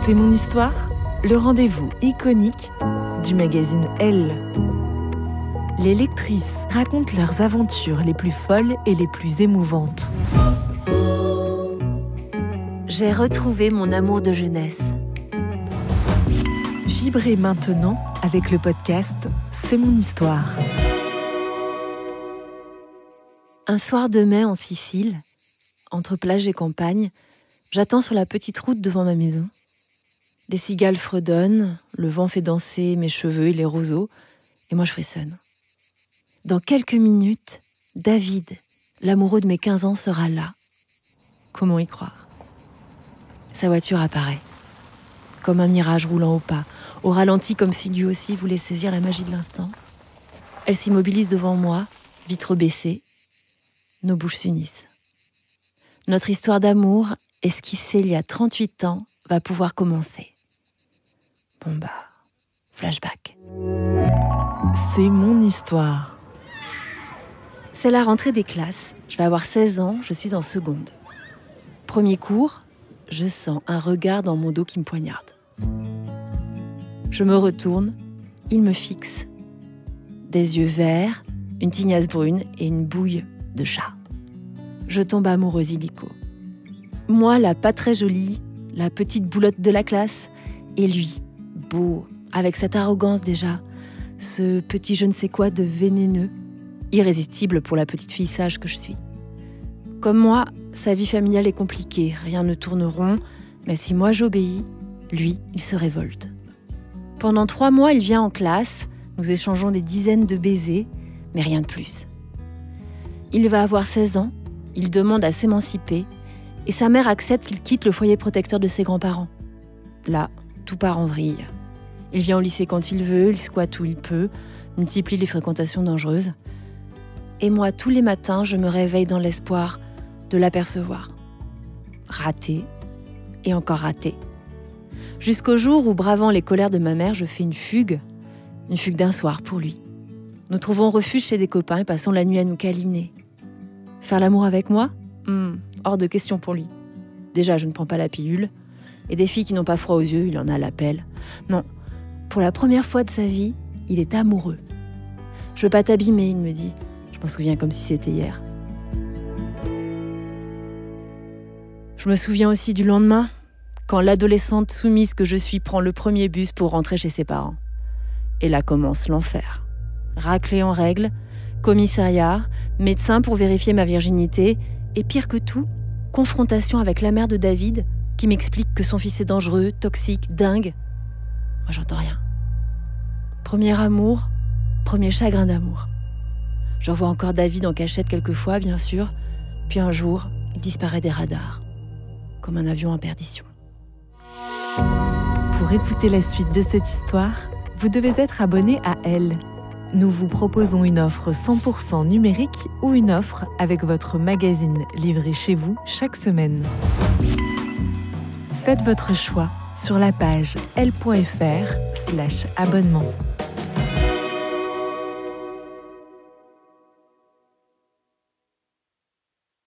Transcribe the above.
C'est mon histoire, le rendez-vous iconique du magazine Elle. Les lectrices racontent leurs aventures les plus folles et les plus émouvantes. J'ai retrouvé mon amour de jeunesse. Vibrez maintenant avec le podcast C'est mon histoire. Un soir de mai en Sicile, entre plage et campagne, j'attends sur la petite route devant ma maison. Les cigales fredonnent, le vent fait danser mes cheveux et les roseaux, et moi je frissonne. Dans quelques minutes, David, l'amoureux de mes 15 ans, sera là. Comment y croire ? Sa voiture apparaît, comme un mirage roulant au pas, au ralenti comme si lui aussi voulait saisir la magie de l'instant. Elle s'immobilise devant moi, vitre baissée. Nos bouches s'unissent. Notre histoire d'amour, esquissée il y a 38 ans, va pouvoir commencer. Bon flashback. C'est mon histoire. C'est la rentrée des classes. Je vais avoir 16 ans, je suis en seconde. Premier cours, je sens un regard dans mon dos qui me poignarde. Je me retourne, il me fixe. Des yeux verts, une tignasse brune et une bouille de chat. Je tombe amoureuse illico. Moi, la pas très jolie, la petite boulotte de la classe, et lui, beau, avec cette arrogance déjà, ce petit je ne sais quoi de vénéneux, irrésistible pour la petite fille sage que je suis. Comme moi, sa vie familiale est compliquée, rien ne tourne rond, mais si moi j'obéis, lui, il se révolte. Pendant 3 mois, il vient en classe, nous échangeons des dizaines de baisers, mais rien de plus. Il va avoir 16 ans, il demande à s'émanciper, et sa mère accepte qu'il quitte le foyer protecteur de ses grands-parents. Là, tout part en vrille. Il vient au lycée quand il veut, il squatte où il peut, multiplie les fréquentations dangereuses. Et moi, tous les matins, je me réveille dans l'espoir de l'apercevoir. Raté, et encore raté. Jusqu'au jour où, bravant les colères de ma mère, je fais une fugue d'un soir pour lui. Nous trouvons refuge chez des copains et passons la nuit à nous câliner. Faire l'amour avec moi ? Hors de question pour lui. Déjà, je ne prends pas la pilule. Et des filles qui n'ont pas froid aux yeux, il en a à l'appel. Non, pour la première fois de sa vie, il est amoureux. Je veux pas t'abîmer, il me dit. Je m'en souviens comme si c'était hier. Je me souviens aussi du lendemain, quand l'adolescente soumise que je suis prend le premier bus pour rentrer chez ses parents. Et là commence l'enfer. Raclée en règle, commissariat, médecin pour vérifier ma virginité, et pire que tout, confrontation avec la mère de David, qui m'explique que son fils est dangereux, toxique, dingue. Moi, j'entends rien. Premier amour, premier chagrin d'amour. Je revois encore David en cachette quelquefois, bien sûr, puis un jour, il disparaît des radars, comme un avion en perdition. Pour écouter la suite de cette histoire, vous devez être abonné à Elle. Nous vous proposons une offre 100% numérique ou une offre avec votre magazine livré chez vous chaque semaine. Faites votre choix sur la page elle.fr/abonnement.